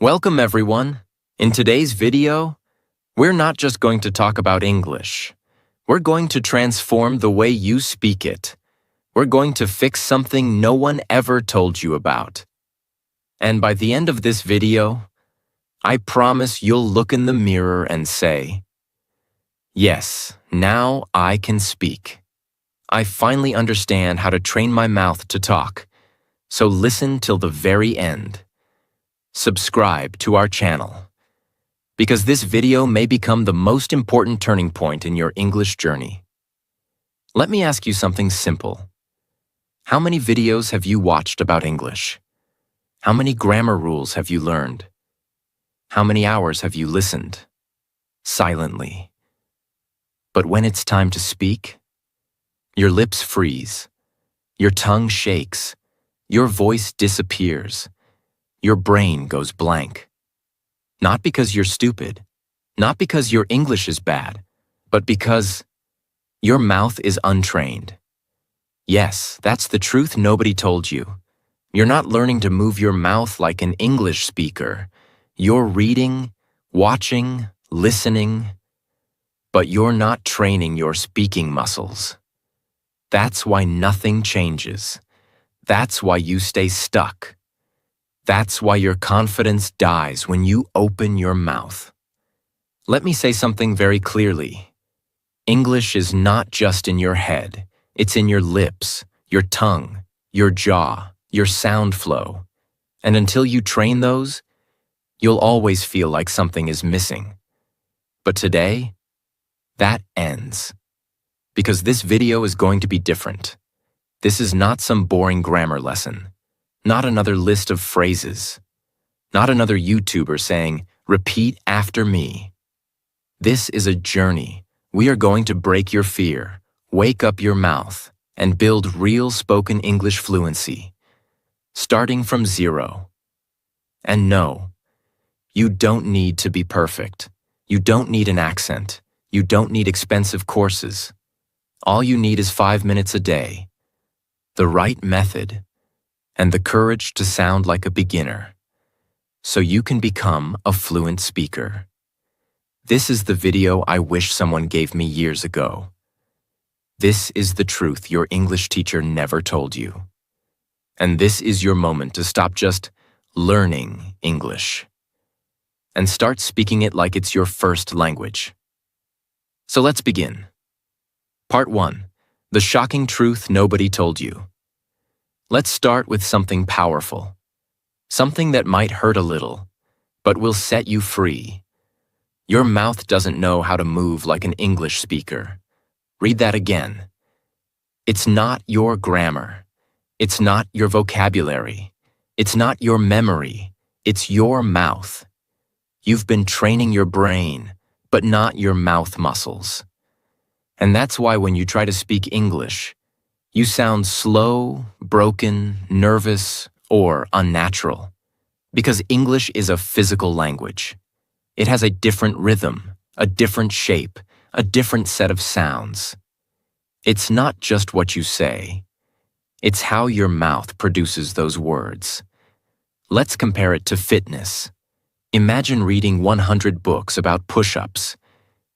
Welcome everyone. In today's video, we're not just going to talk about English. We're going to transform the way you speak it. We're going to fix something no one ever told you about. And by the end of this video, I promise you'll look in the mirror and say, "Yes, now I can speak. I finally understand how to train my mouth to talk." So listen till the very end. Subscribe to our channel, because this video may become the most important turning point in your English journey. Let me ask you something simple. How many videos have you watched about English? How many grammar rules have you learned? How many hours have you listened? Silently. But when it's time to speak, your lips freeze, your tongue shakes, your voice disappears. Your brain goes blank. Not because you're stupid, not because your English is bad, but because your mouth is untrained. Yes, that's the truth nobody told you. You're not learning to move your mouth like an English speaker. You're reading, watching, listening, but you're not training your speaking muscles. That's why nothing changes. That's why you stay stuck. That's why your confidence dies when you open your mouth. Let me say something very clearly. English is not just in your head. It's in your lips, your tongue, your jaw, your sound flow. And until you train those, you'll always feel like something is missing. But today, that ends. Because this video is going to be different. This is not some boring grammar lesson. Not another list of phrases. Not another YouTuber saying, "Repeat after me." This is a journey. We are going to break your fear, wake up your mouth, and build real spoken English fluency, starting from zero. And no, you don't need to be perfect. You don't need an accent. You don't need expensive courses. All you need is 5 minutes a day, the right method, and the courage to sound like a beginner, so you can become a fluent speaker. This is the video I wish someone gave me years ago. This is the truth your English teacher never told you. And this is your moment to stop just learning English and start speaking it like it's your first language. So let's begin. Part 1. The shocking truth nobody told you. Let's start with something powerful. Something that might hurt a little, but will set you free. Your mouth doesn't know how to move like an English speaker. Read that again. It's not your grammar. It's not your vocabulary. It's not your memory. It's your mouth. You've been training your brain, but not your mouth muscles. And that's why when you try to speak English, you sound slow, broken, nervous, or unnatural. Because English is a physical language. It has a different rhythm, a different shape, a different set of sounds. It's not just what you say. It's how your mouth produces those words. Let's compare it to fitness. Imagine reading 100 books about push-ups.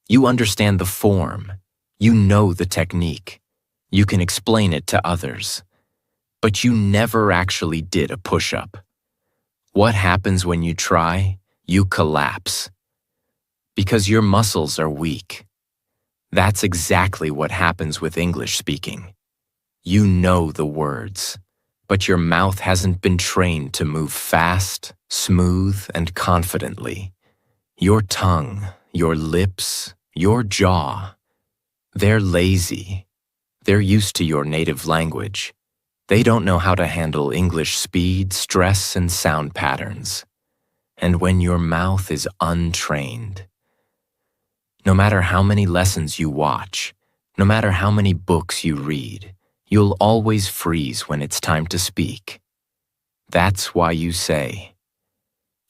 You understand the form. You know the technique. You can explain it to others. But you never actually did a push-up. What happens when you try? You collapse. Because your muscles are weak. That's exactly what happens with English speaking. You know the words, but your mouth hasn't been trained to move fast, smooth, and confidently. Your tongue, your lips, your jaw, they're lazy. They're used to your native language. They don't know how to handle English speed, stress, and sound patterns. And when your mouth is untrained, no matter how many lessons you watch, no matter how many books you read, you'll always freeze when it's time to speak. That's why you say,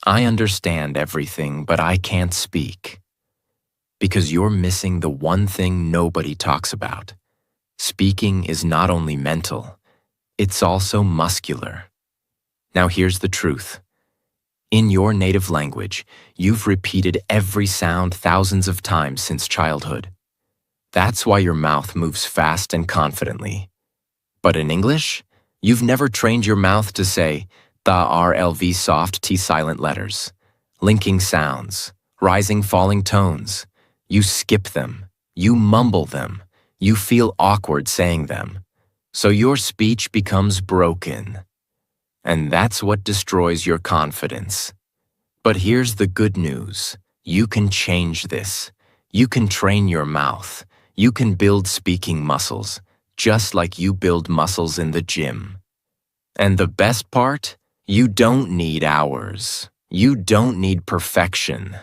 "I understand everything, but I can't speak." Because you're missing the one thing nobody talks about. Speaking is not only mental, it's also muscular. Now here's the truth. In your native language, you've repeated every sound thousands of times since childhood. That's why your mouth moves fast and confidently. But in English, you've never trained your mouth to say the RLV soft T silent letters, linking sounds, rising falling tones. You skip them, you mumble them, you feel awkward saying them. So your speech becomes broken. And that's what destroys your confidence. But here's the good news. You can change this. You can train your mouth. You can build speaking muscles, just like you build muscles in the gym. And the best part? You don't need hours. You don't need perfection.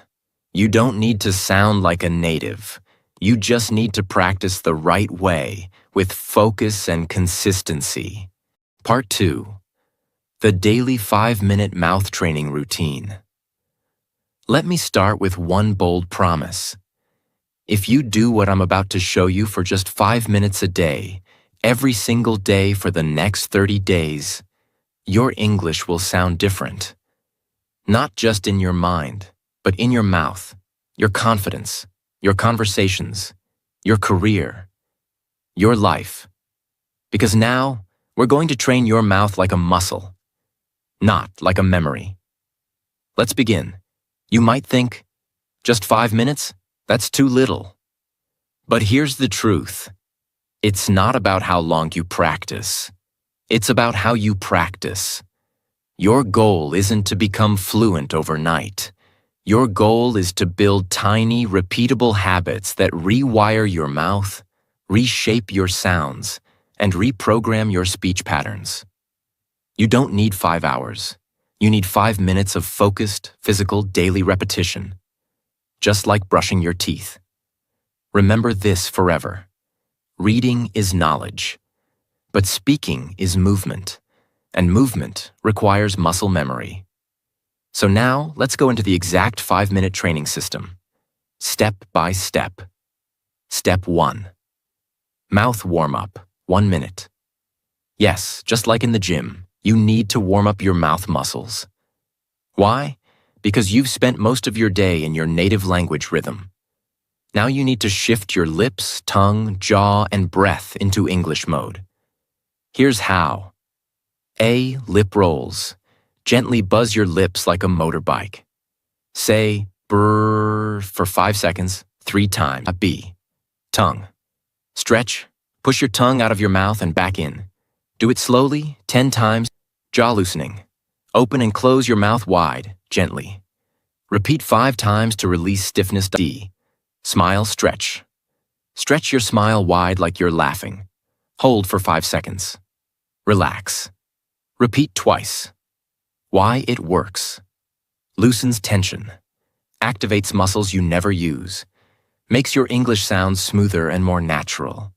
You don't need to sound like a native. You just need to practice the right way, with focus and consistency. Part 2. The daily 5-minute mouth training routine. Let me start with one bold promise. If you do what I'm about to show you for just 5 minutes a day, every single day for the next 30 days, your English will sound different. Not just in your mind, but in your mouth, your confidence, your conversations, your career, your life. Because now, we're going to train your mouth like a muscle, not like a memory. Let's begin. You might think, just 5 minutes? That's too little. But here's the truth. It's not about how long you practice. It's about how you practice. Your goal isn't to become fluent overnight. Your goal is to build tiny, repeatable habits that rewire your mouth, reshape your sounds, and reprogram your speech patterns. You don't need 5 hours. You need 5 minutes of focused, physical, daily repetition. Just like brushing your teeth. Remember this forever. Reading is knowledge, but speaking is movement, and movement requires muscle memory. So now, let's go into the exact 5-minute training system, step by step. Step 1. Mouth warm-up, 1 minute. Yes, just like in the gym, you need to warm up your mouth muscles. Why? Because you've spent most of your day in your native language rhythm. Now you need to shift your lips, tongue, jaw, and breath into English mode. Here's how. A. Lip rolls. Gently buzz your lips like a motorbike. Say brrr for 5 seconds, 3 times. B. Tongue. Stretch. Push your tongue out of your mouth and back in. Do it slowly, 10 times. Jaw loosening. Open and close your mouth wide, gently. Repeat 5 times to release stiffness. D. Smile, stretch. Stretch your smile wide like you're laughing. Hold for 5 seconds. Relax. Repeat twice. Why it works. Loosens tension. Activates muscles you never use. Makes your English sound smoother and more natural.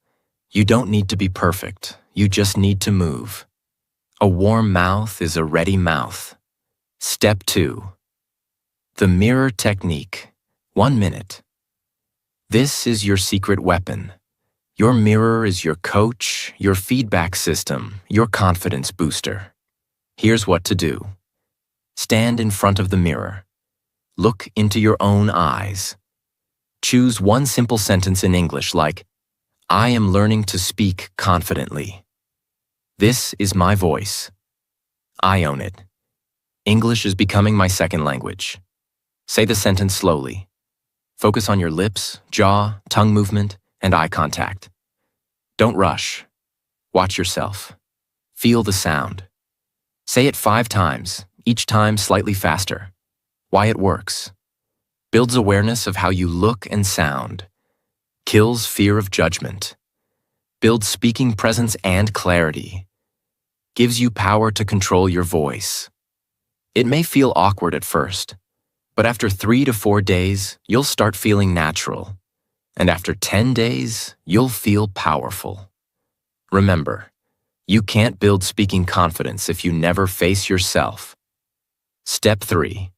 You don't need to be perfect. You just need to move. A warm mouth is a ready mouth. Step 2. The mirror technique. 1 minute. This is your secret weapon. Your mirror is your coach, your feedback system, your confidence booster. Here's what to do. Stand in front of the mirror. Look into your own eyes. Choose one simple sentence in English like, I am learning to speak confidently. This is my voice. I own it. English is becoming my second language. Say the sentence slowly. Focus on your lips, jaw, tongue movement, and eye contact. Don't rush. Watch yourself. Feel the sound. Say it 5 times, each time slightly faster. Why it works. Builds awareness of how you look and sound. Kills fear of judgment. Builds speaking presence and clarity. Gives you power to control your voice. It may feel awkward at first, but after 3 to 4 days, you'll start feeling natural. And after 10 days, you'll feel powerful. Remember, you can't build speaking confidence if you never face yourself. Step 3.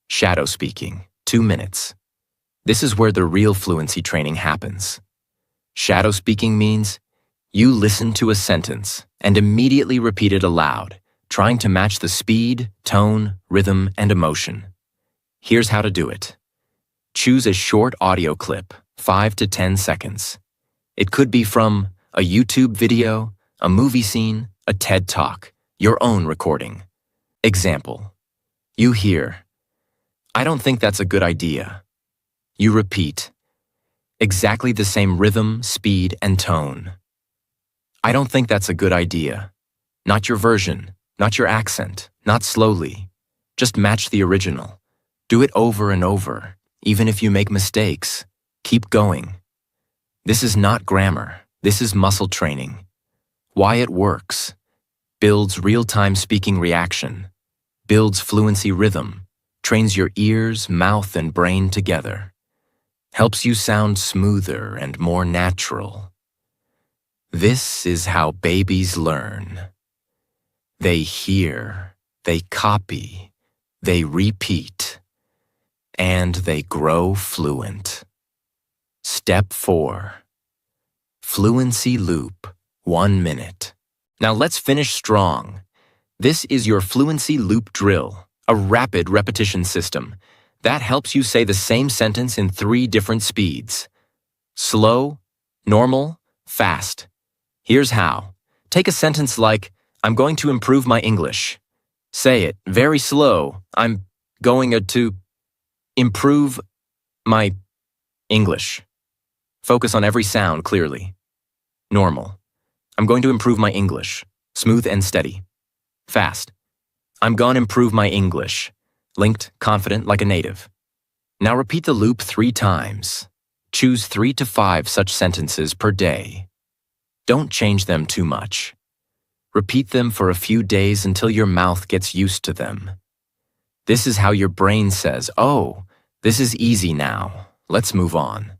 Shadow speaking, 2 minutes. This is where the real fluency training happens. Shadow speaking means you listen to a sentence and immediately repeat it aloud, trying to match the speed, tone, rhythm, and emotion. Here's how to do it. Choose a short audio clip, 5 to 10 seconds. It could be from a YouTube video, a movie scene, a TED Talk, your own recording. Example. You hear, "I don't think that's a good idea." You repeat, exactly the same rhythm, speed, and tone. "I don't think that's a good idea." Not your version, not your accent, not slowly. Just match the original. Do it over and over. Even if you make mistakes, keep going. This is not grammar. This is muscle training. Why it works. Builds real-time speaking reaction. Builds fluency rhythm. Trains your ears, mouth, and brain together. Helps you sound smoother and more natural. This is how babies learn. They hear, they copy, they repeat, and they grow fluent. Step 4. Fluency loop, 1 minute. Now let's finish strong. This is your fluency loop drill, a rapid repetition system that helps you say the same sentence in 3 different speeds. Slow, normal, fast. Here's how. Take a sentence like, "I'm going to improve my English." Say it very slow. "I'm going to improve my English." Focus on every sound clearly. Normal. "I'm going to improve my English." Smooth and steady. Fast. "I'm gonna improve my English." Linked, confident, like a native. Now repeat the loop 3 times. Choose 3 to 5 such sentences per day. Don't change them too much. Repeat them for a few days until your mouth gets used to them. This is how your brain says, "Oh, this is easy now. Let's move on."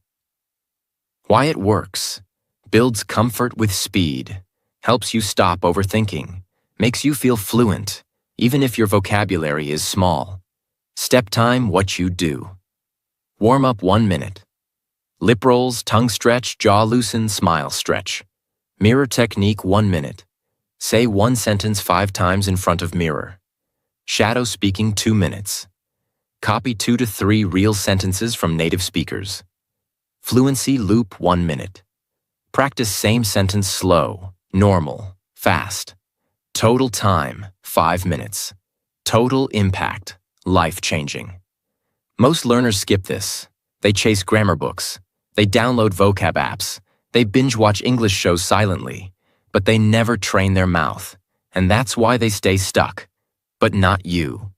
Why it works. Builds comfort with speed. Helps you stop overthinking. Makes you feel fluent, even if your vocabulary is small. Step time, what you do. Warm up 1 minute. Lip rolls, tongue stretch, jaw loosen, smile stretch. Mirror technique 1 minute. Say 1 sentence 5 times in front of mirror. Shadow speaking 2 minutes. Copy 2 to 3 real sentences from native speakers. Fluency loop 1 minute. Practice same sentence slow, normal, fast. Total time, 5 minutes. Total impact, life-changing. Most learners skip this. They chase grammar books. They download vocab apps. They binge-watch English shows silently. But they never train their mouth. And that's why they stay stuck. But not you.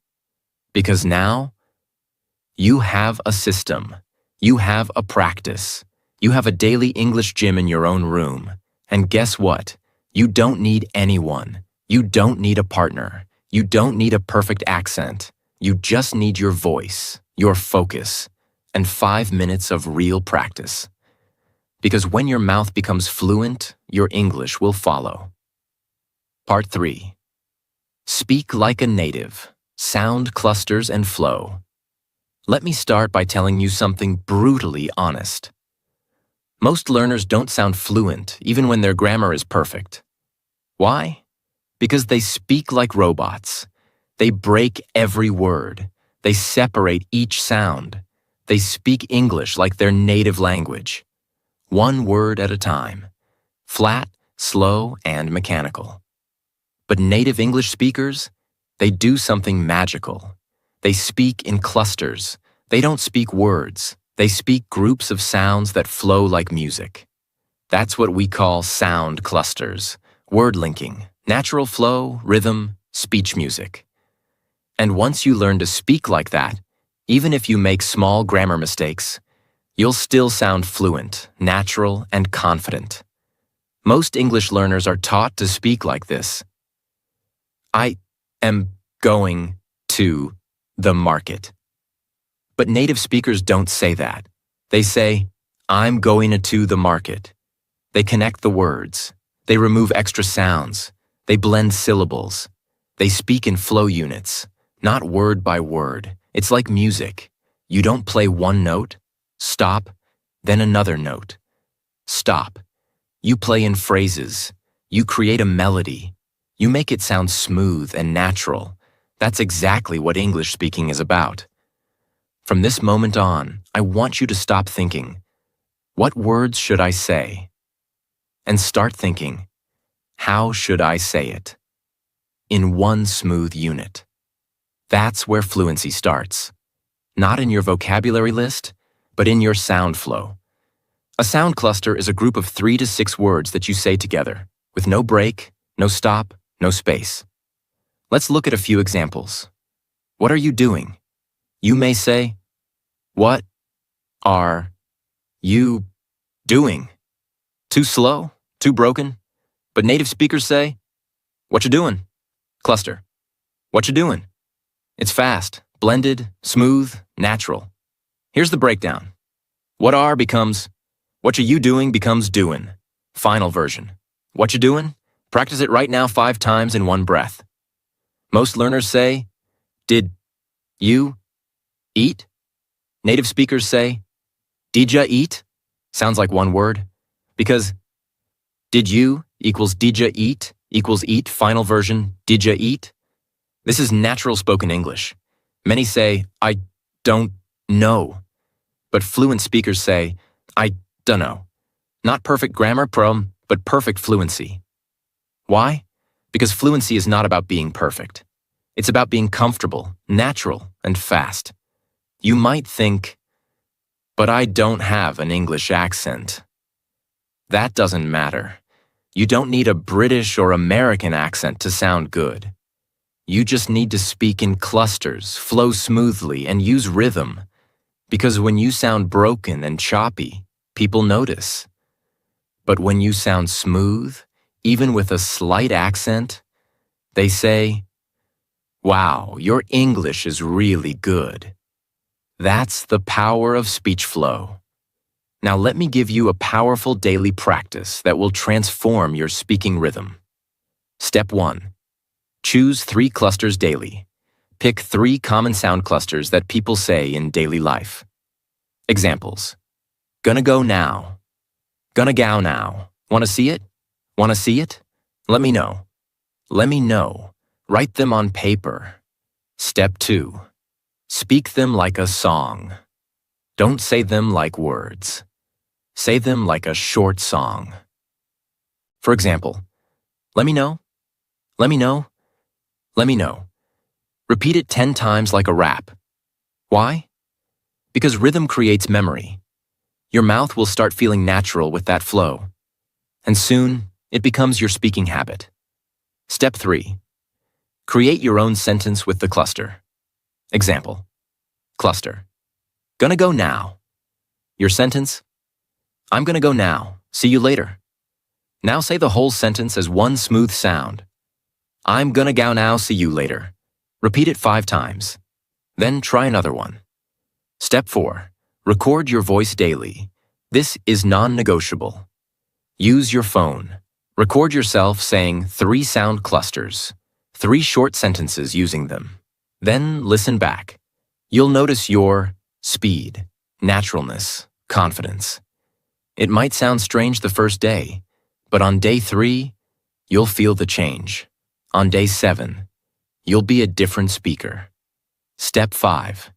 Because now, you have a system. You have a practice. You have a daily English gym in your own room. And guess what? You don't need anyone. You don't need a partner. You don't need a perfect accent. You just need your voice, your focus, and 5 minutes of real practice. Because when your mouth becomes fluent, your English will follow. Part 3. Speak like a native. Sound clusters and flow. Let me start by telling you something brutally honest. Most learners don't sound fluent even when their grammar is perfect. Why? Because they speak like robots. They break every word. They separate each sound. They speak English like their native language. 1 word at a time. Flat, slow, and mechanical. But native English speakers, they do something magical. They speak in clusters. They don't speak words. They speak groups of sounds that flow like music. That's what we call sound clusters, word linking, natural flow, rhythm, speech music. And once you learn to speak like that, even if you make small grammar mistakes, you'll still sound fluent, natural, and confident. Most English learners are taught to speak like this. "I am going to the market." But native speakers don't say that. They say, "I'm going to the market." They connect the words. They remove extra sounds. They blend syllables. They speak in flow units, not word by word. It's like music. You don't play 1 note, stop, then another note. Stop. You play in phrases. You create a melody. You make it sound smooth and natural. That's exactly what English speaking is about. From this moment on, I want you to stop thinking, what words should I say? And start thinking, how should I say it? In one smooth unit. That's where fluency starts. Not in your vocabulary list, but in your sound flow. A sound cluster is a group of 3 to 6 words that you say together, with no break, no stop, no space. Let's look at a few examples. What are you doing? You may say, what are you doing? Too slow? Too broken? But native speakers say, what you doing? Cluster. What you doing? It's fast, blended, smooth, natural. Here's the breakdown. What are becomes, what you doing becomes doing. Final version. What you doing? Practice it right now 5 times in one breath. Most learners say, did you eat? Native speakers say, did ya eat? Sounds like one word. Because did you equals did ya eat equals eat, final version, did ya eat? This is natural spoken English. Many say, I don't know. But fluent speakers say, I dunno. Not perfect grammar, but perfect fluency. Why? Because fluency is not about being perfect. It's about being comfortable, natural, and fast. You might think, but I don't have an English accent. That doesn't matter. You don't need a British or American accent to sound good. You just need to speak in clusters, flow smoothly, and use rhythm. Because when you sound broken and choppy, people notice. But when you sound smooth, even with a slight accent, they say, wow, your English is really good. That's the power of speech flow. Now let me give you a powerful daily practice that will transform your speaking rhythm. Step 1. Choose 3 clusters daily. Pick 3 common sound clusters that people say in daily life. Examples. Gonna go now. Gonna go now. Wanna see it? Wanna see it? Let me know. Let me know. Write them on paper. Step 2. Speak them like a song. Don't say them like words. Say them like a short song. For example, let me know. Let me know. Let me know. Repeat it 10 times like a rap. Why? Because rhythm creates memory. Your mouth will start feeling natural with that flow. And soon, it becomes your speaking habit. Step 3. Create your own sentence with the cluster. Example. Cluster. Gonna go now. Your sentence. I'm gonna go now. See you later. Now say the whole sentence as one smooth sound. I'm gonna go now. See you later. Repeat it 5 times. Then try another one. Step 4. Record your voice daily. This is non-negotiable. Use your phone. Record yourself saying 3 sound clusters, 3 short sentences using them. Then listen back. You'll notice your speed, naturalness, confidence. It might sound strange the first day, but on day 3, you'll feel the change. On day 7, you'll be a different speaker. Step 5.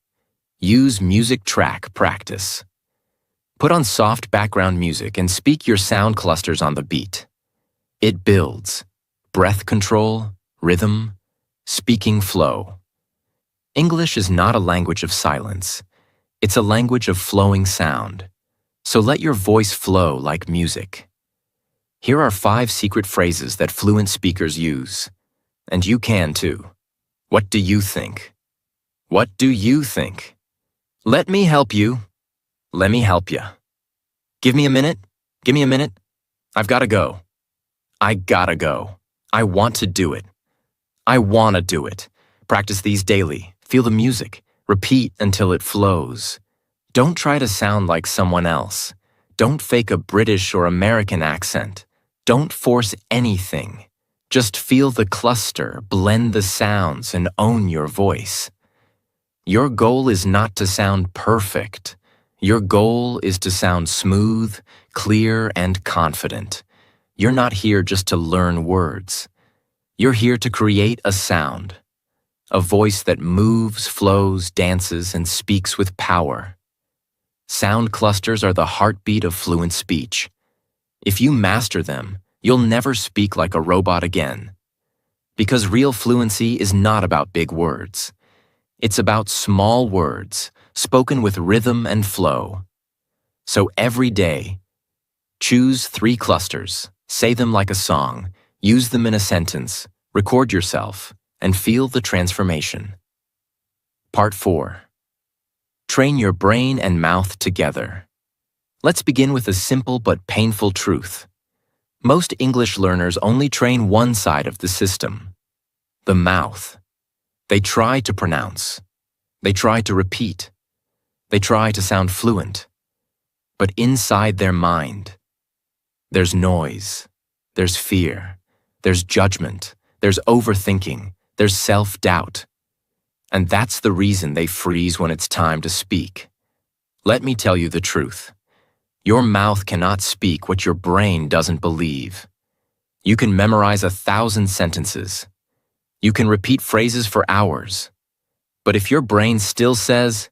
Use music track practice. Put on soft background music and speak your sound clusters on the beat. It builds breath control, rhythm, speaking flow. English is not a language of silence. It's a language of flowing sound. So let your voice flow like music. Here are 5 secret phrases that fluent speakers use. And you can too. What do you think? What do you think? Let me help you. Let me help you. Give me a minute. Give me a minute. I've gotta go. I gotta go. I want to do it. I wanna do it. Practice these daily. Feel the music. Repeat until it flows. Don't try to sound like someone else. Don't fake a British or American accent. Don't force anything. Just feel the cluster, blend the sounds, and own your voice. Your goal is not to sound perfect. Your goal is to sound smooth, clear, and confident. You're not here just to learn words. You're here to create a sound, a voice that moves, flows, dances, and speaks with power. Sound clusters are the heartbeat of fluent speech. If you master them, you'll never speak like a robot again. Because real fluency is not about big words. It's about small words, spoken with rhythm and flow. So every day, choose 3 clusters, say them like a song, use them in a sentence, record yourself, and feel the transformation. Part 4. Train your brain and mouth together. Let's begin with a simple but painful truth. Most English learners only train one side of the system, the mouth. They try to pronounce. They try to repeat. They try to sound fluent. But inside their mind, there's noise, there's fear, there's judgment, there's overthinking, there's self-doubt. And that's the reason they freeze when it's time to speak. Let me tell you the truth. Your mouth cannot speak what your brain doesn't believe. You can memorize 1,000 sentences. You can repeat phrases for hours. But if your brain still says,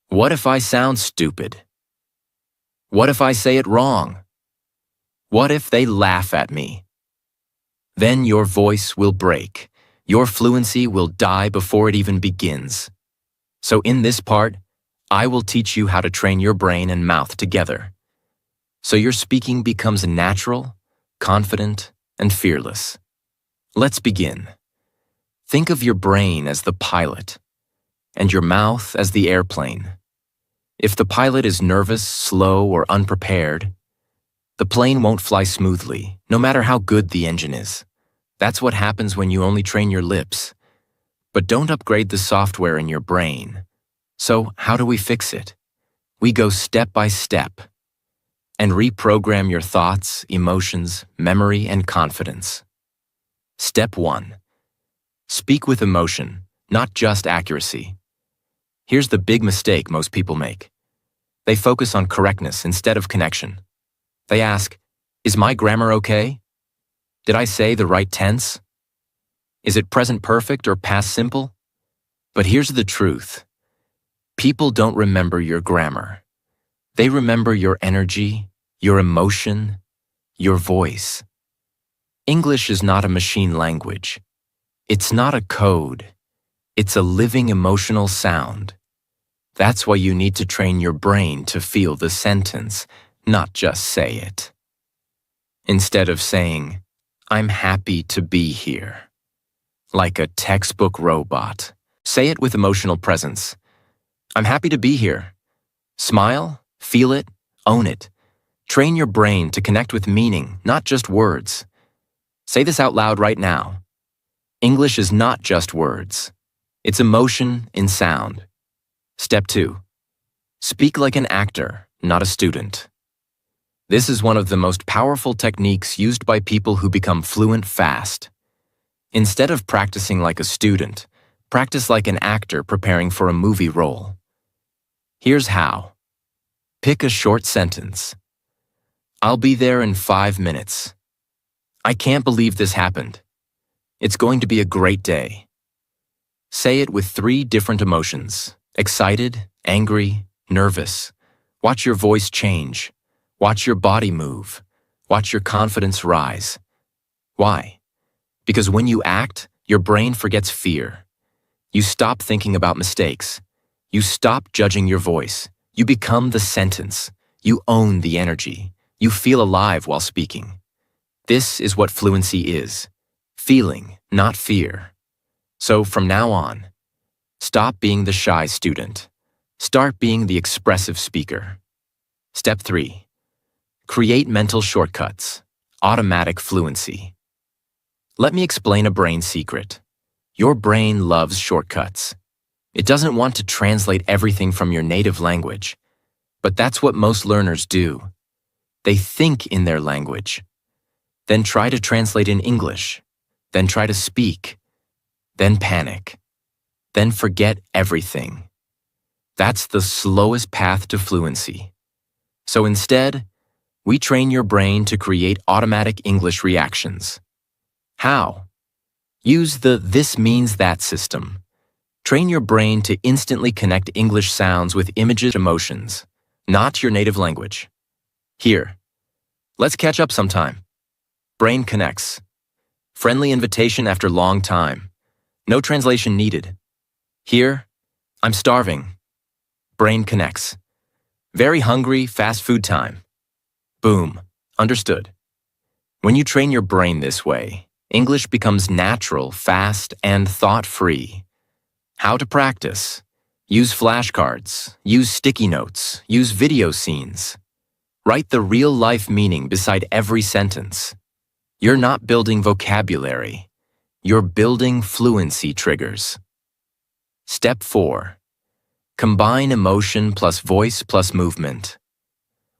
"What if I sound stupid? What if I say it wrong? What if they laugh at me?" Then your voice will break. Your fluency will die before it even begins. So in this part, I will teach you how to train your brain and mouth together, so your speaking becomes natural, confident, and fearless. Let's begin. Think of your brain as the pilot, and your mouth as the airplane. If the pilot is nervous, slow, or unprepared, the plane won't fly smoothly, no matter how good the engine is. That's what happens when you only train your lips. But don't upgrade the software in your brain. So how do we fix it? We go step by step and reprogram your thoughts, emotions, memory, and confidence. Step 1. Speak with emotion, not just accuracy. Here's the big mistake most people make. They focus on correctness instead of connection. They ask, "Is my grammar okay? Did I say the right tense? Is it present perfect or past simple?" But here's the truth. People don't remember your grammar. They remember your energy, your emotion, your voice. English is not a machine language. It's not a code. It's a living emotional sound. That's why you need to train your brain to feel the sentence, not just say it. Instead of saying, "I'm happy to be here," like a textbook robot, say it with emotional presence. "I'm happy to be here." Smile, feel it, own it. Train your brain to connect with meaning, not just words. Say this out loud right now. English is not just words. It's emotion in sound. Step 2. Speak like an actor, not a student. This is one of the most powerful techniques used by people who become fluent fast. Instead of practicing like a student, practice like an actor preparing for a movie role. Here's how. Pick a short sentence. "I'll be there in 5 minutes. I can't believe this happened. It's going to be a great day." Say it with 3 different emotions: excited, angry, nervous. Watch your voice change. Watch your body move. Watch your confidence rise. Why? Because when you act, your brain forgets fear. You stop thinking about mistakes. You stop judging your voice. You become the sentence. You own the energy. You feel alive while speaking. This is what fluency is. Feeling, not fear. So from now on, stop being the shy student. Start being the expressive speaker. Step 3. Create mental shortcuts. Automatic fluency. Let me explain a brain secret. Your brain loves shortcuts. It doesn't want to translate everything from your native language, but that's what most learners do. They think in their language, then try to translate in English, then try to speak, then panic, then forget everything. That's the slowest path to fluency. So instead, we train your brain to create automatic English reactions. How? Use the "this means that" system. Train your brain to instantly connect English sounds with images, emotions, not your native language. Here, let's catch up sometime. Brain connects. Friendly invitation after long time. No translation needed. Here, I'm starving. Brain connects. Very hungry, fast food time. Boom. Understood. When you train your brain this way, English becomes natural, fast, and thought-free. How to practice? Use flashcards, use sticky notes, use video scenes. Write the real-life meaning beside every sentence. You're not building vocabulary. You're building fluency triggers. Step 4. Combine emotion plus voice plus movement.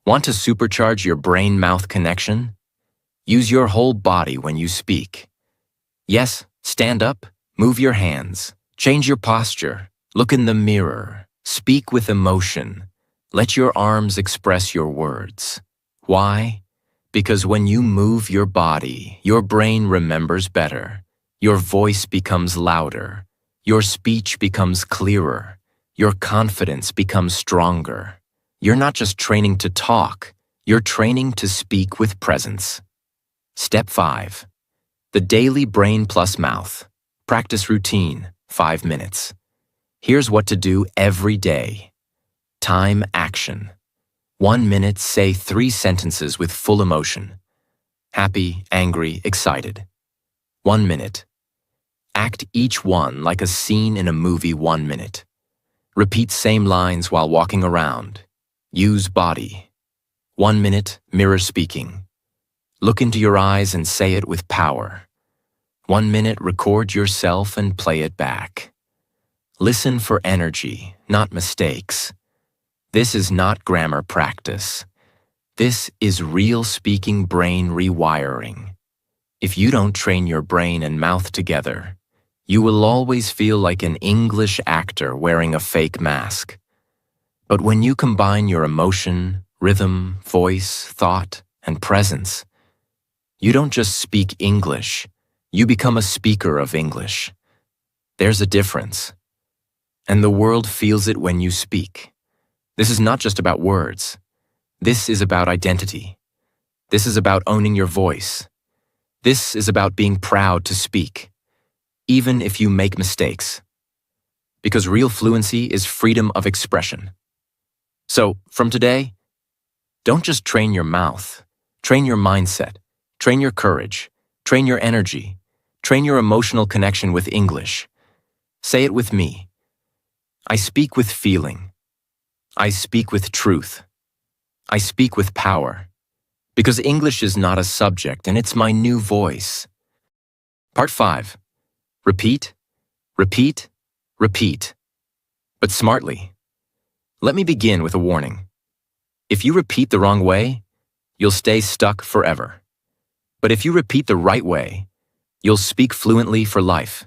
Want to supercharge your brain-mouth connection? Use your whole body when you speak. Yes, stand up, move your hands, change your posture, look in the mirror, speak with emotion. Let your arms express your words. Why? Because when you move your body, your brain remembers better. Your voice becomes louder. Your speech becomes clearer. Your confidence becomes stronger. You're not just training to talk, you're training to speak with presence. Step 5. The daily brain plus mouth. Practice routine, 5 minutes. Here's what to do every day. Time action. 1 minute, say 3 sentences with full emotion. Happy, angry, excited. 1 minute. Act each one like a scene in a movie. 1 minute. Repeat same lines while walking around. Use body. 1 minute, mirror speaking. Look into your eyes and say it with power. 1 minute, record yourself and play it back. Listen for energy, not mistakes. This is not grammar practice. This is real speaking brain rewiring. If you don't train your brain and mouth together, you will always feel like an English actor wearing a fake mask. But when you combine your emotion, rhythm, voice, thought, and presence, you don't just speak English, you become a speaker of English. There's a difference. And the world feels it when you speak. This is not just about words. This is about identity. This is about owning your voice. This is about being proud to speak, even if you make mistakes. Because real fluency is freedom of expression. So, from today, don't just train your mouth, train your mindset. Train your courage, train your energy, train your emotional connection with English. Say it with me. I speak with feeling. I speak with truth. I speak with power. Because English is not a subject and it's my new voice. Part 5. Repeat, repeat, repeat. But smartly. Let me begin with a warning. If you repeat the wrong way, you'll stay stuck forever. But if you repeat the right way, you'll speak fluently for life.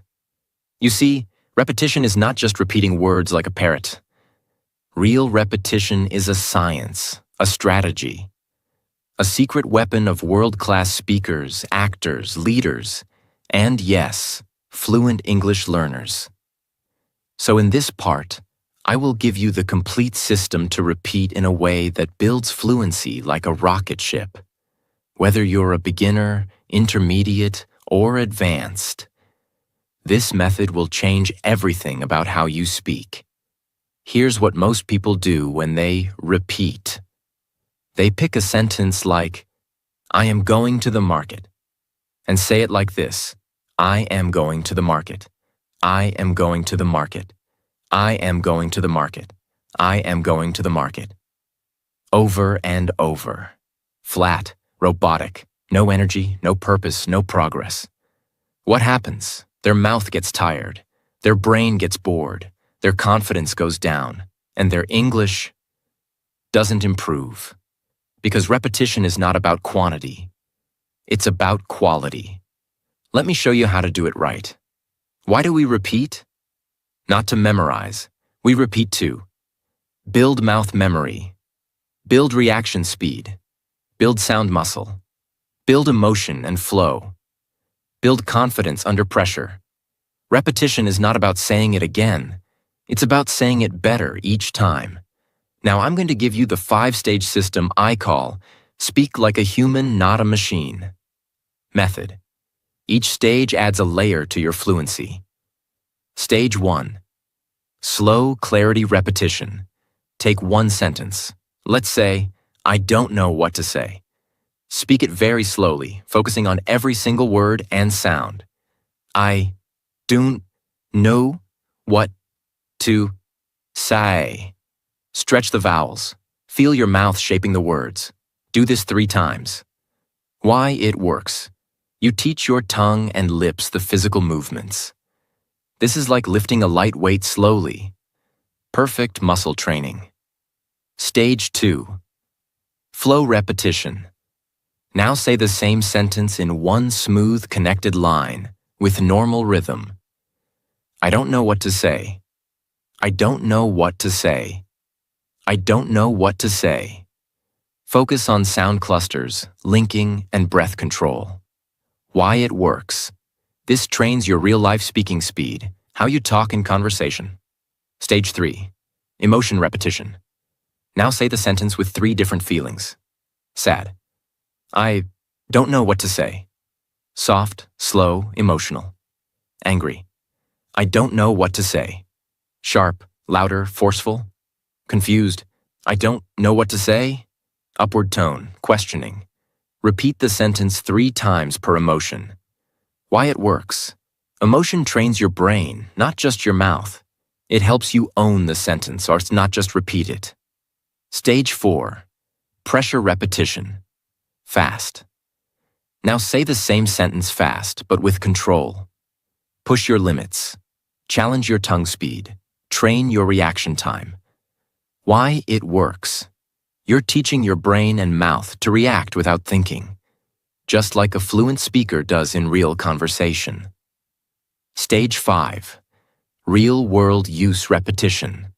You see, repetition is not just repeating words like a parrot. Real repetition is a science, a strategy, a secret weapon of world-class speakers, actors, leaders, and yes, fluent English learners. So in this part, I will give you the complete system to repeat in a way that builds fluency like a rocket ship. Whether you're a beginner, intermediate, or advanced, this method will change everything about how you speak. Here's what most people do when they repeat. They pick a sentence like, I am going to the market, and say it like this, I am going to the market. I am going to the market. I am going to the market. I am going to the market. Over and over. Flat. Robotic, no energy, no purpose, no progress. What happens? Their mouth gets tired, their brain gets bored, their confidence goes down, and their English doesn't improve. Because repetition is not about quantity, it's about quality. Let me show you how to do it right. Why do we repeat? Not to memorize, we repeat to build mouth memory, build reaction speed, build sound muscle. Build emotion and flow. Build confidence under pressure. Repetition is not about saying it again. It's about saying it better each time. Now I'm going to give you the 5-stage system I call Speak Like a Human, Not a Machine. Method. Each stage adds a layer to your fluency. Stage 1. Slow clarity repetition. Take one sentence. Let's say, I don't know what to say. Speak it very slowly, focusing on every single word and sound. I don't know what to say. Stretch the vowels. Feel your mouth shaping the words. Do this 3 times. Why it works. You teach your tongue and lips the physical movements. This is like lifting a light weight slowly. Perfect muscle training. Stage 2. Flow repetition. Now say the same sentence in one smooth, connected line with normal rhythm. I don't know what to say. I don't know what to say. I don't know what to say. Focus on sound clusters, linking, and breath control. Why it works. This trains your real-life speaking speed, how you talk in conversation. Stage 3. Emotion repetition. Now say the sentence with 3 different feelings. Sad. I don't know what to say. Soft, slow, emotional. Angry. I don't know what to say. Sharp, louder, forceful. Confused. I don't know what to say. Upward tone, questioning. Repeat the sentence 3 times per emotion. Why it works. Emotion trains your brain, not just your mouth. It helps you own the sentence or not just repeat it. Stage 4. Pressure repetition. Fast. Now say the same sentence fast, but with control. Push your limits. Challenge your tongue speed. Train your reaction time. Why it works. You're teaching your brain and mouth to react without thinking, just like a fluent speaker does in real conversation. Stage 5. Real-world use repetition.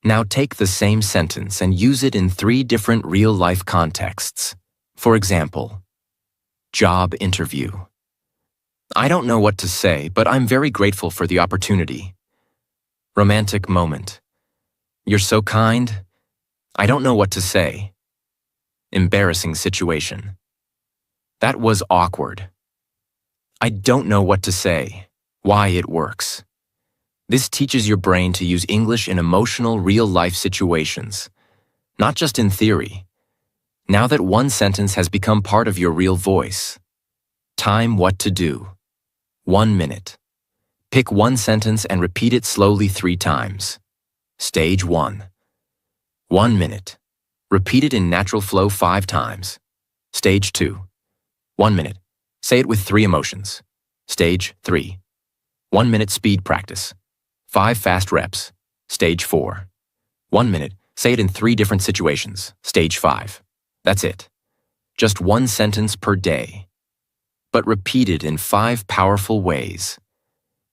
Now take the same sentence and use it in 3 different real-life contexts. For example, job interview. I don't know what to say, but I'm very grateful for the opportunity. Romantic moment. You're so kind. I don't know what to say. Embarrassing situation. That was awkward. I don't know what to say. Why it works. This teaches your brain to use English in emotional, real-life situations, not just in theory. Now that one sentence has become part of your real voice. Time what to do. 1 minute. Pick one sentence and repeat it slowly 3 times. Stage 1. 1 minute. Repeat it in natural flow 5 times. Stage 2. 1 minute. Say it with 3 emotions. Stage 3. 1 minute speed practice. 5 fast reps. Stage 4. 1 minute. Say it in 3 different situations. Stage 5. That's it. Just 1 sentence per day. But repeat it in 5 powerful ways.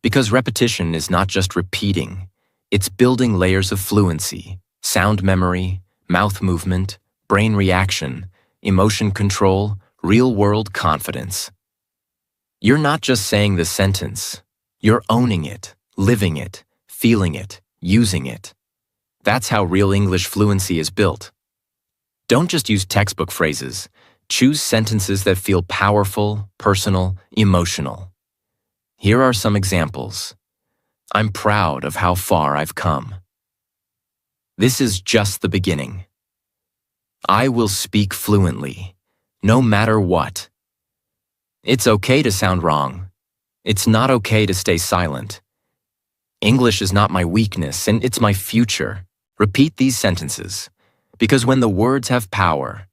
Because repetition is not just repeating, it's building layers of fluency, sound memory, mouth movement, brain reaction, emotion control, real-world confidence. You're not just saying the sentence, you're owning it, living it, feeling it, using it. That's how real English fluency is built. Don't just use textbook phrases. Choose sentences that feel powerful, personal, emotional. Here are some examples. I'm proud of how far I've come. This is just the beginning. I will speak fluently, no matter what. It's okay to sound wrong. It's not okay to stay silent. English is not my weakness, and it's my future. Repeat these sentences, because when the words have power,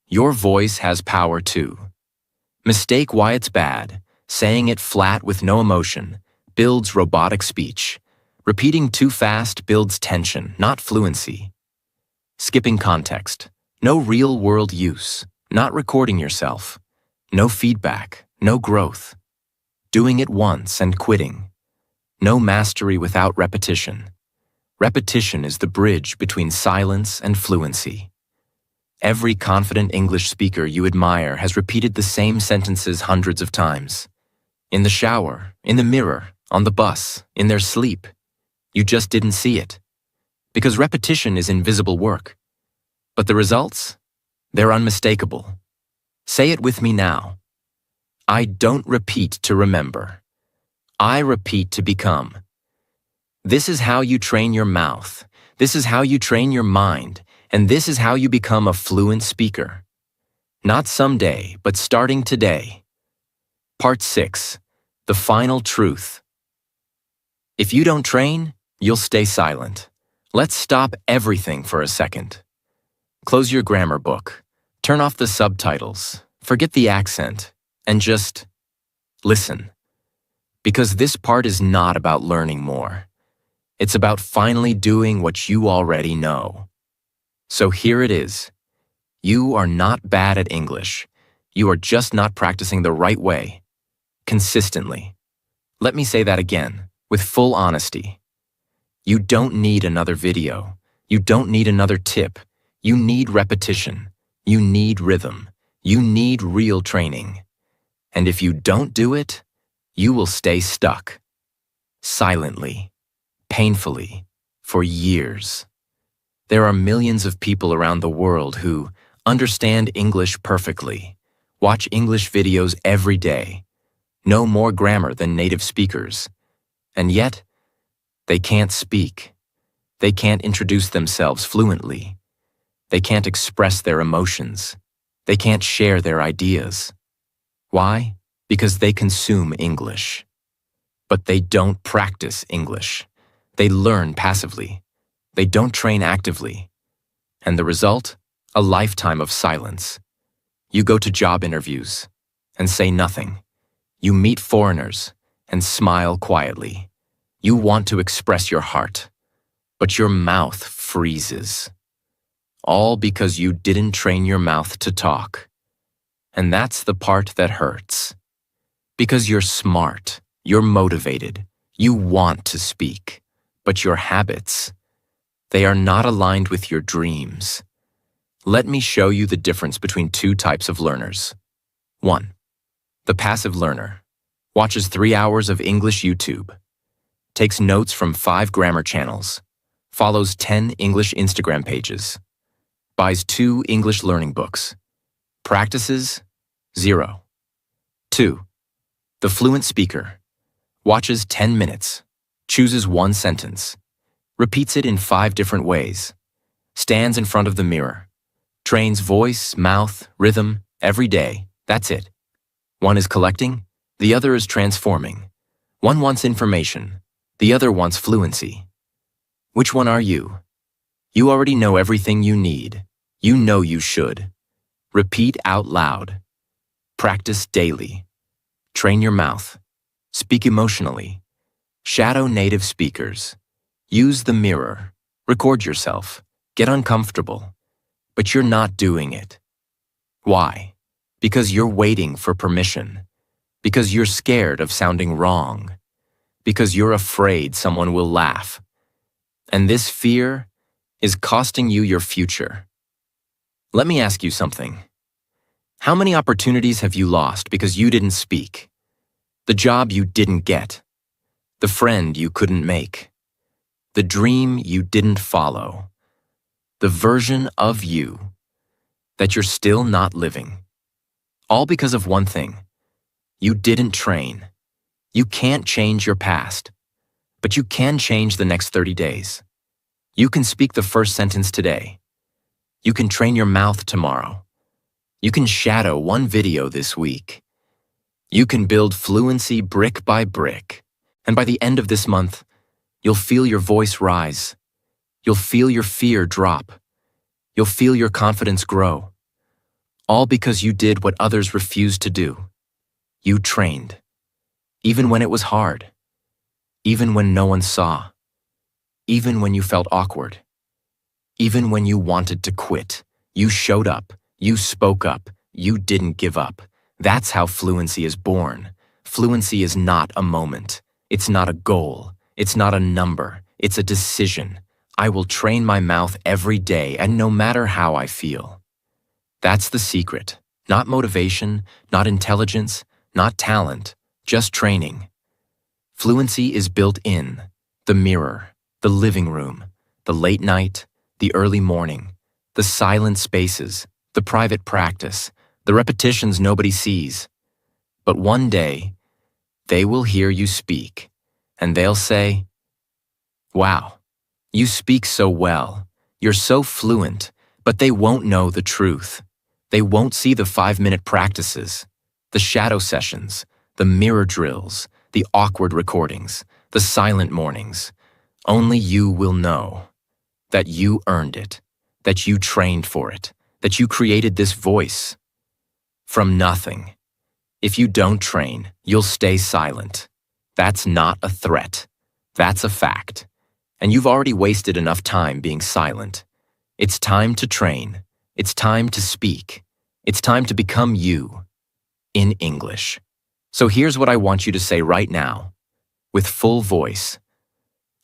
your voice has power too. Mistake why it's bad. Saying it flat with no emotion builds robotic speech. Repeating too fast builds tension, not fluency. Skipping context. No real-world use. Not recording yourself. No feedback. No growth. Doing it once and quitting. No mastery without repetition. Repetition is the bridge between silence and fluency. Every confident English speaker you admire has repeated the same sentences hundreds of times. In the shower, in the mirror, on the bus, in their sleep. You just didn't see it. Because repetition is invisible work. But the results? They're unmistakable. Say it with me now. I don't repeat to remember. I repeat to become. This is how you train your mouth. This is how you train your mind. And this is how you become a fluent speaker. Not someday, but starting today. Part 6. The final truth. If you don't train, you'll stay silent. Let's stop everything for a second. Close your grammar book. Turn off the subtitles. Forget the accent. And just listen. Because this part is not about learning more. It's about finally doing what you already know. So here it is. You are not bad at English. You are just not practicing the right way. Consistently. Let me say that again, with full honesty. You don't need another video. You don't need another tip. You need repetition. You need rhythm. You need real training. And if you don't do it, you will stay stuck. Silently. Painfully. For years. There are millions of people around the world who understand English perfectly, watch English videos every day, know more grammar than native speakers, and yet, they can't speak. They can't introduce themselves fluently. They can't express their emotions. They can't share their ideas. Why? Because they consume English. But they don't practice English. They learn passively. They don't train actively. And the result? A lifetime of silence. You go to job interviews and say nothing. You meet foreigners and smile quietly. You want to express your heart, but your mouth freezes. All because you didn't train your mouth to talk. And that's the part that hurts. Because you're smart, you're motivated, you want to speak, but your habits, they are not aligned with your dreams. Let me show you the difference between two types of learners. 1. The passive learner watches 3 hours of English YouTube, takes notes from 5 grammar channels, follows 10 English Instagram pages, buys 2 English learning books, practices 0. 2. The fluent speaker watches 10 minutes, chooses 1 sentence, repeats it in 5 different ways, stands in front of the mirror, trains voice, mouth, rhythm every day. That's it. One is collecting, the other is transforming. One wants information, the other wants fluency. Which one are you? You already know everything you need. You know you should. Repeat out loud. Practice daily. Train your mouth. Speak emotionally. Shadow native speakers. Use the mirror. Record yourself. Get uncomfortable. But you're not doing it. Why? Because you're waiting for permission. Because you're scared of sounding wrong. Because you're afraid someone will laugh. And this fear is costing you your future. Let me ask you something. How many opportunities have you lost because you didn't speak? The job you didn't get. The friend you couldn't make. The dream you didn't follow. The version of you that you're still not living. All because of one thing. You didn't train. You can't change your past, but you can change the next 30 days. You can speak the first sentence today. You can train your mouth tomorrow. You can shadow 1 video this week. You can build fluency brick by brick. And by the end of this month, you'll feel your voice rise. You'll feel your fear drop. You'll feel your confidence grow. All because you did what others refused to do. You trained. Even when it was hard. Even when no one saw. Even when you felt awkward. Even when you wanted to quit. You showed up. You spoke up. You didn't give up. That's how fluency is born. Fluency is not a moment. It's not a goal. It's not a number. It's a decision. I will train my mouth every day and no matter how I feel. That's the secret. Not motivation, not intelligence, not talent, just training. Fluency is built in the mirror, the living room, the late night, the early morning, the silent spaces, the private practice, the repetitions nobody sees. But one day, they will hear you speak, and they'll say, "Wow, you speak so well. You're so fluent," but they won't know the truth. They won't see the 5-minute practices, the shadow sessions, the mirror drills, the awkward recordings, the silent mornings. Only you will know that you earned it, that you trained for it, that you created this voice from nothing. If you don't train, you'll stay silent. That's not a threat. That's a fact. And you've already wasted enough time being silent. It's time to train. It's time to speak. It's time to become you in English. So here's what I want you to say right now, with full voice.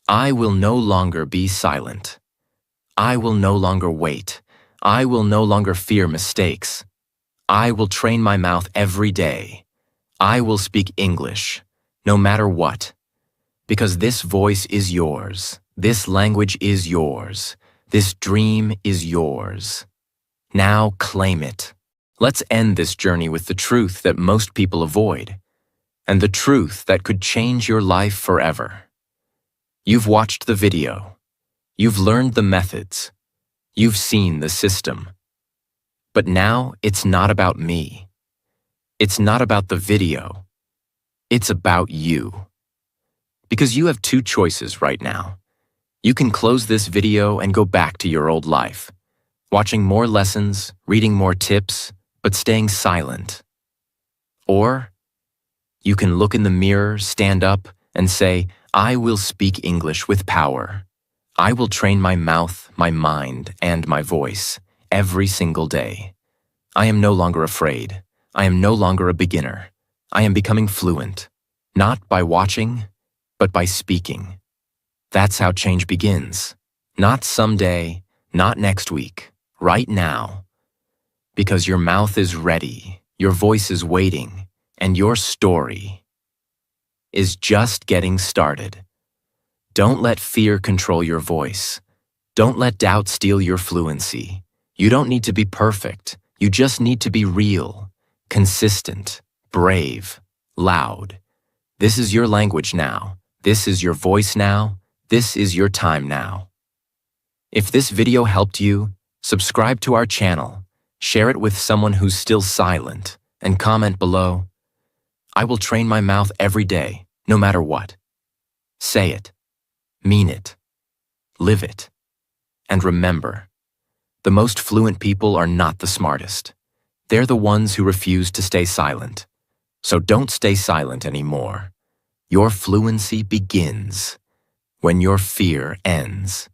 I will no longer be silent. I will no longer wait. I will no longer fear mistakes. I will train my mouth every day. I will speak English, no matter what. Because this voice is yours. This language is yours. This dream is yours. Now claim it. Let's end this journey with the truth that most people avoid, and the truth that could change your life forever. You've watched the video. You've learned the methods. You've seen the system. But now it's not about me. It's not about the video. It's about you. Because you have two choices right now. You can close this video and go back to your old life, watching more lessons, reading more tips, but staying silent. Or you can look in the mirror, stand up, and say, I will speak English with power. I will train my mouth, my mind, and my voice every single day. I am no longer afraid. I am no longer a beginner. I am becoming fluent, not by watching, but by speaking. That's how change begins. Not someday, not next week, right now. Because your mouth is ready, your voice is waiting, and your story is just getting started. Don't let fear control your voice. Don't let doubt steal your fluency. You don't need to be perfect. You just need to be real, consistent, brave, loud. This is your language now. This is your voice now. This is your time now. If this video helped you, subscribe to our channel, share it with someone who's still silent, and comment below. I will train my mouth every day, no matter what. Say it. Mean it. Live it. And remember, the most fluent people are not the smartest. They're the ones who refuse to stay silent. So don't stay silent anymore. Your fluency begins when your fear ends.